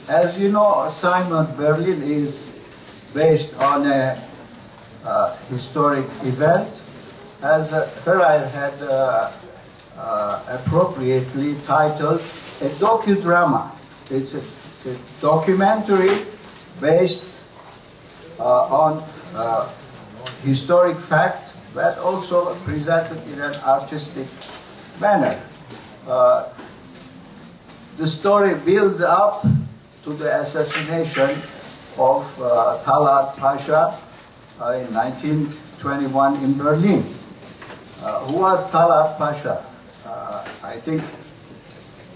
As you know, Simon Berlin is based on a historic event, as Ferrer had appropriately titled a docudrama. It's a documentary based on historic facts, but also presented in an artistic manner. The story builds up to the assassination of Talat Pasha in 1921 in Berlin. Who was Talat Pasha? I think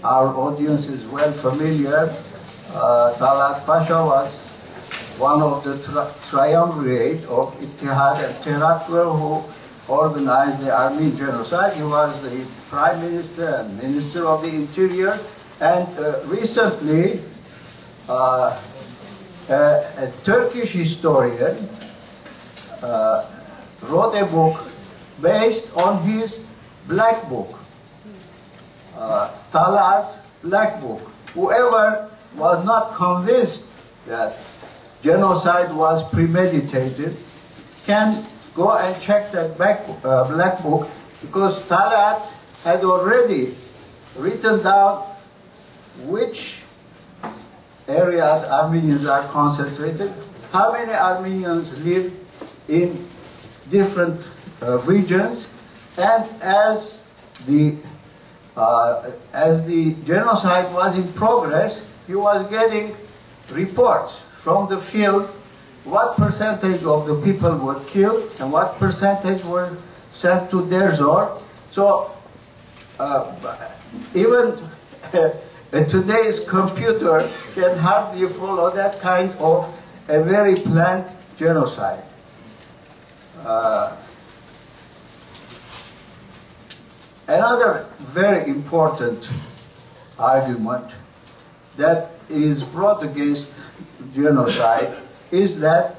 our audience is well familiar. Talat Pasha was one of the triumvirate of Ittihad and Terakwe who organized the Armenian genocide. He was the prime minister and minister of the interior, and recently a Turkish historian wrote a book based on his black book, Talat's black book. Whoever was not convinced that genocide was premeditated can go and check that black book, because Talat had already written down which areas Armenians are concentrated, how many Armenians live in different regions, and as the genocide was in progress, he was getting reports from the field what percentage of the people were killed and what percentage were sent to Derzor. So even today's computer can hardly follow that kind of a very planned genocide. Another very important argument that is brought against genocide is that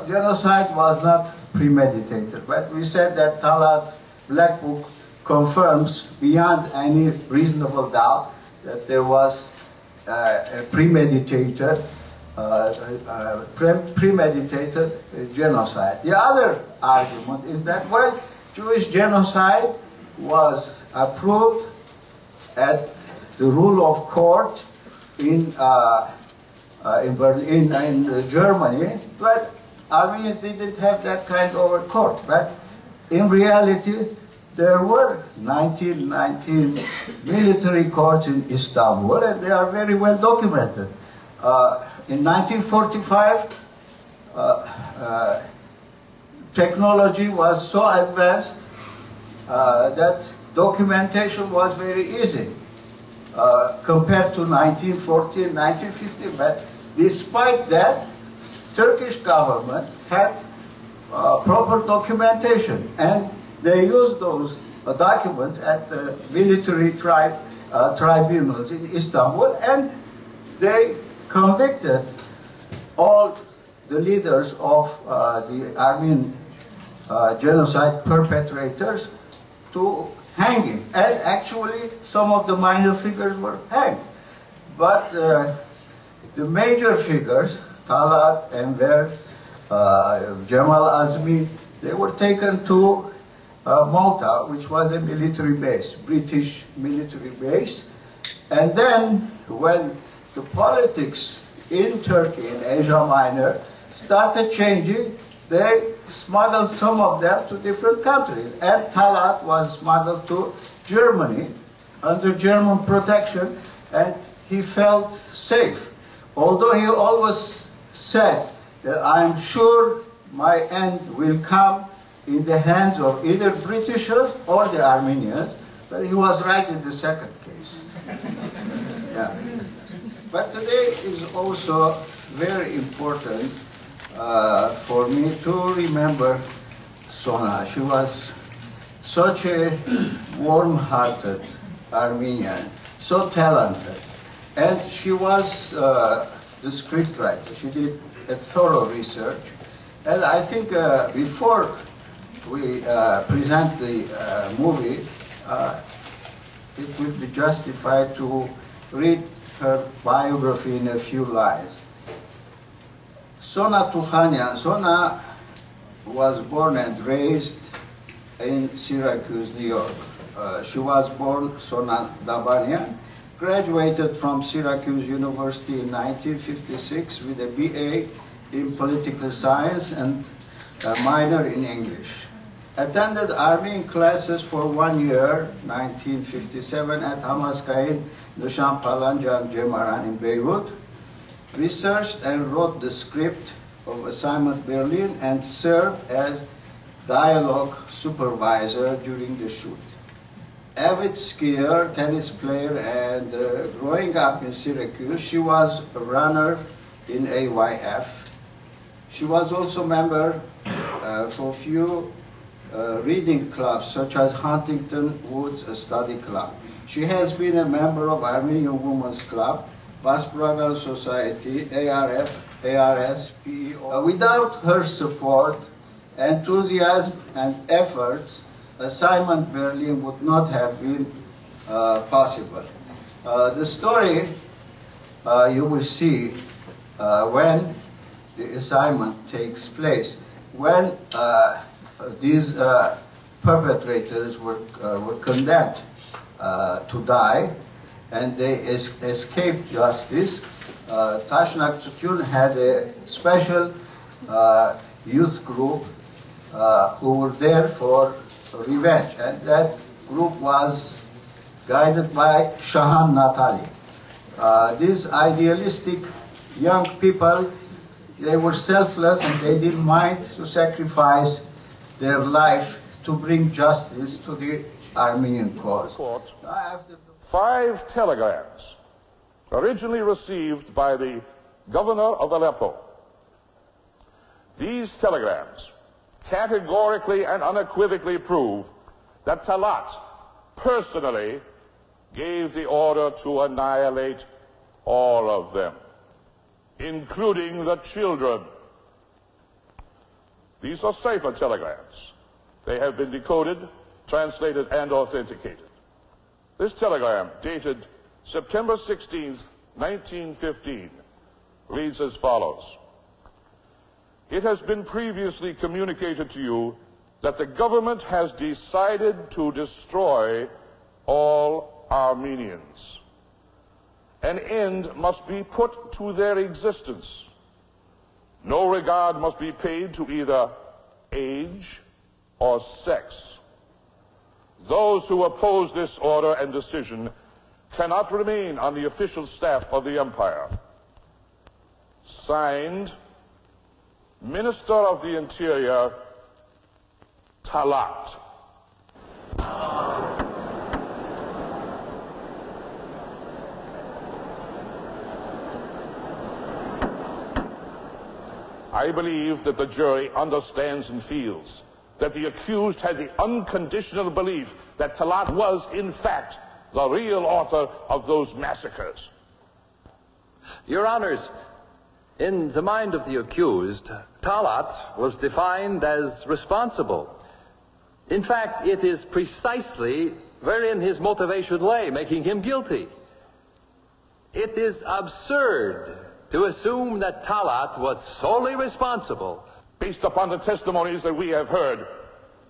genocide was not premeditated. But we said that Talat's black book confirms beyond any reasonable doubt that there was a premeditated genocide. The other argument is that, well, Jewish genocide was approved at the rule of court in Berlin, in Germany, but Armenians didn't have that kind of a court. But in reality, there were 1919 military courts in Istanbul, and they are very well documented. In 1945, technology was so advanced that documentation was very easy compared to 1940 and 1950. But despite that, Turkish government had proper documentation, and they used those documents at military tribunals in Istanbul, and they convicted all the leaders of the Armenian genocide perpetrators to hanging. And actually, some of the minor figures were hanged. But the major figures, Talat, Enver, Cemal Azmi, they were taken to Malta, which was a military base, British military base. And then when the politics in Turkey, in Asia Minor, started changing, they smuggled some of them to different countries. And Talat was smuggled to Germany under German protection, and he felt safe. Although he always said that I'm sure my end will come in the hands of either Britishers or the Armenians, but he was right in the second case. Yeah. But today is also very important for me to remember Sona. She was such a warm-hearted Armenian, so talented. And she was the scriptwriter. She did a thorough research. And I think before we present the movie, it would be justified to read her biography in a few lines. Sona Tuhanian. Sona was born and raised in Syracuse, New York. She was born Sona Dabanian, graduated from Syracuse University in 1956 with a BA in political science and a minor in English. Attended Armenian classes for 1 year, 1957, at Hamaskain Nushan Palanjan Gemaran in Beirut. Researched and wrote the script of Assignment Berlin and served as dialogue supervisor during the shoot. Avid skier, tennis player, and growing up in Syracuse, she was a runner in AYF. She was also member for a few reading clubs, such as Huntington Woods Study Club. She has been a member of Armenian Women's Club, Basbragal Society, ARS, PEO. Without her support, enthusiasm, and efforts, Assignment Berlin would not have been possible. The story you will see when the assignment takes place, when these perpetrators were condemned to die, and they escaped justice. Tashnak Tsukun had a special youth group who were there for revenge, and that group was guided by Shahan Natali. These idealistic young people, they were selfless and they didn't mind to sacrifice their life to bring justice to the Armenian cause. 5 telegrams originally received by the governor of Aleppo. These telegrams categorically and unequivocally prove that Talat personally gave the order to annihilate all of them, including the children. These are cipher telegrams. They have been decoded, translated, and authenticated. This telegram, dated September 16th, 1915, reads as follows. It has been previously communicated to you that the government has decided to destroy all Armenians. An end must be put to their existence. No regard must be paid to either age or sex. Those who oppose this order and decision cannot remain on the official staff of the empire. Signed, Minister of the Interior, Talat. I believe that the jury understands and feels that the accused had the unconditional belief that Talat was, in fact, the real author of those massacres. Your Honors, in the mind of the accused, Talat was defined as responsible. In fact, it is precisely wherein his motivation lay, making him guilty. It is absurd to assume that Talat was solely responsible. Based upon the testimonies that we have heard,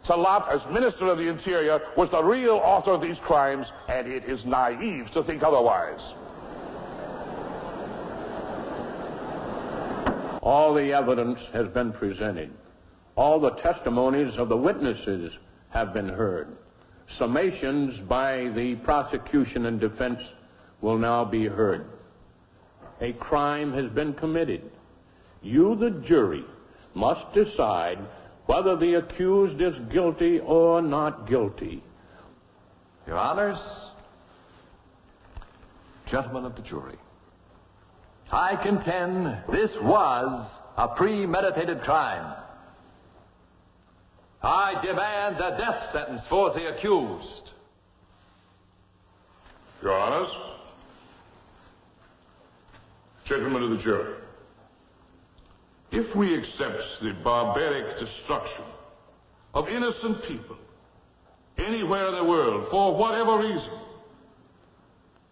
Talat, as Minister of the Interior, was the real author of these crimes, and it is naive to think otherwise. All the evidence has been presented. All the testimonies of the witnesses have been heard. Summations by the prosecution and defense will now be heard. A crime has been committed. You, the jury, must decide whether the accused is guilty or not guilty. Your Honors, gentlemen of the jury, I contend this was a premeditated crime. I demand the death sentence for the accused. Your Honors, gentlemen of the jury, if we accept the barbaric destruction of innocent people anywhere in the world for whatever reason,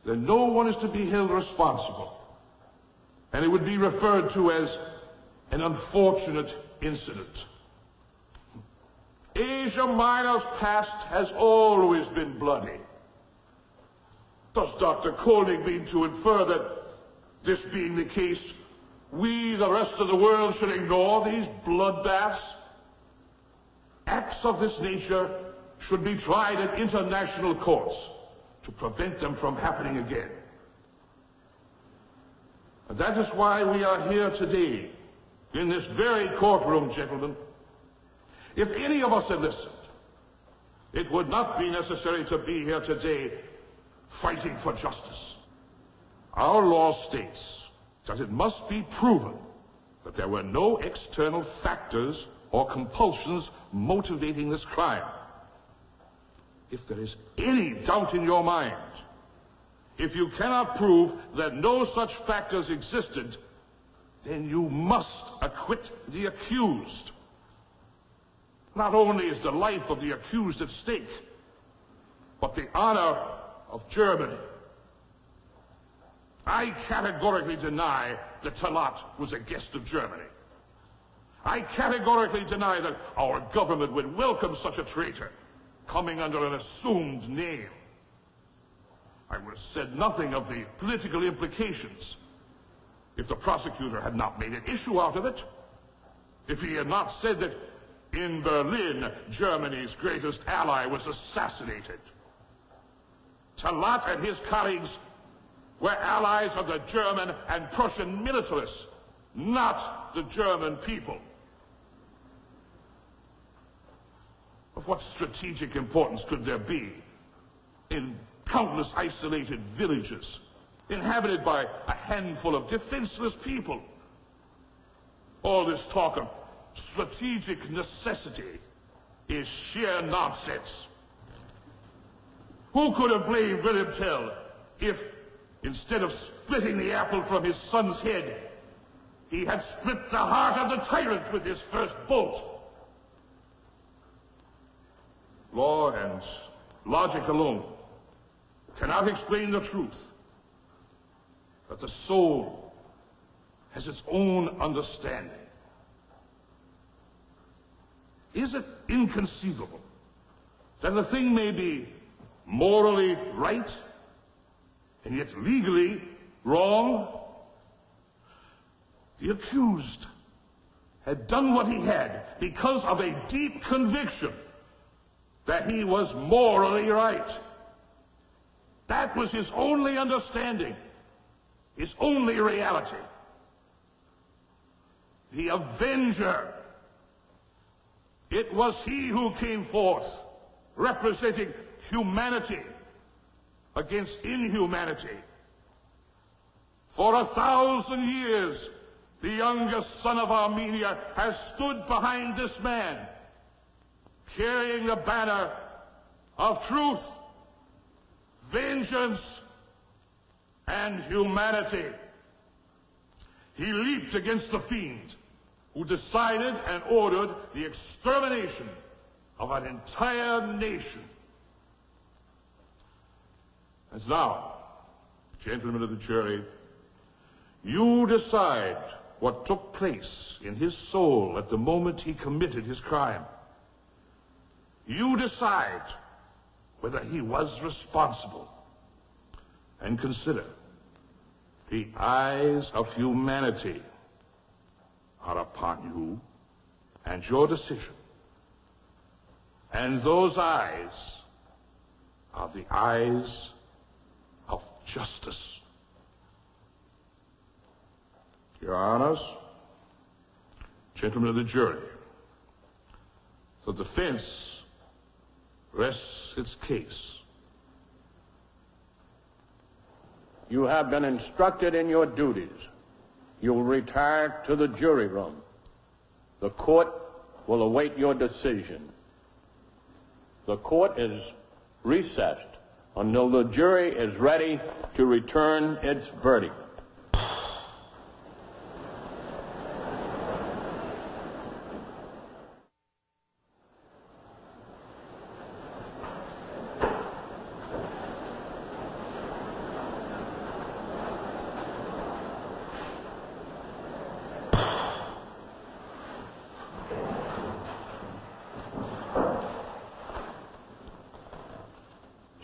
then no one is to be held responsible, and it would be referred to as an unfortunate incident. Asia Minor's past has always been bloody. Does Dr. Koenig mean to infer that, this being the case, we, the rest of the world, should ignore these bloodbaths? Acts of this nature should be tried at international courts to prevent them from happening again. And that is why we are here today, in this very courtroom, gentlemen. If any of us had listened, it would not be necessary to be here today fighting for justice. Our law states that it must be proven that there were no external factors or compulsions motivating this crime. If there is any doubt in your mind, if you cannot prove that no such factors existed, then you must acquit the accused. Not only is the life of the accused at stake, but the honor of Germany. I categorically deny that Talat was a guest of Germany. I categorically deny that our government would welcome such a traitor coming under an assumed name. I would have said nothing of the political implications if the prosecutor had not made an issue out of it. If he had not said that in Berlin, Germany's greatest ally was assassinated. Talat and his colleagues were allies of the German and Prussian militarists, not the German people. Of what strategic importance could there be in countless isolated villages inhabited by a handful of defenseless people? All this talk of strategic necessity is sheer nonsense. Who could have blamed William Tell if, instead of splitting the apple from his son's head, he had split the heart of the tyrant with his first bolt? Law and logic alone cannot explain the truth, but the soul has its own understanding. Is it inconceivable that a thing may be morally right and yet legally wrong? The accused had done what he had because of a deep conviction that he was morally right. That was his only understanding, his only reality. The avenger, it was he who came forth representing humanity against inhumanity. For 1,000 years, the youngest son of Armenia has stood behind this man, carrying the banner of truth, vengeance, and humanity. He leaped against the fiend who decided and ordered the extermination of an entire nation. And now, gentlemen of the jury, you decide what took place in his soul at the moment he committed his crime. You decide whether he was responsible. And consider, the eyes of humanity are upon you and your decision. And those eyes are the eyes of justice. Your Honors, gentlemen of the jury, the defense rests its case. You have been instructed in your duties. You will retire to the jury room. The court will await your decision. The court is recessed until the jury is ready to return its verdict.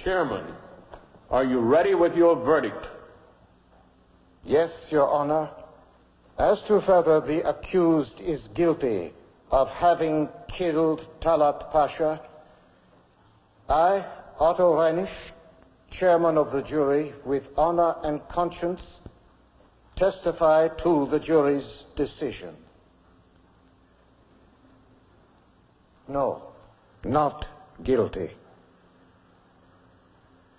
Chairman, are you ready with your verdict? Yes, Your Honor. As to whether the accused is guilty of having killed Talat Pasha, I, Otto Reinisch, chairman of the jury, with honor and conscience, testify to the jury's decision. No, not guilty.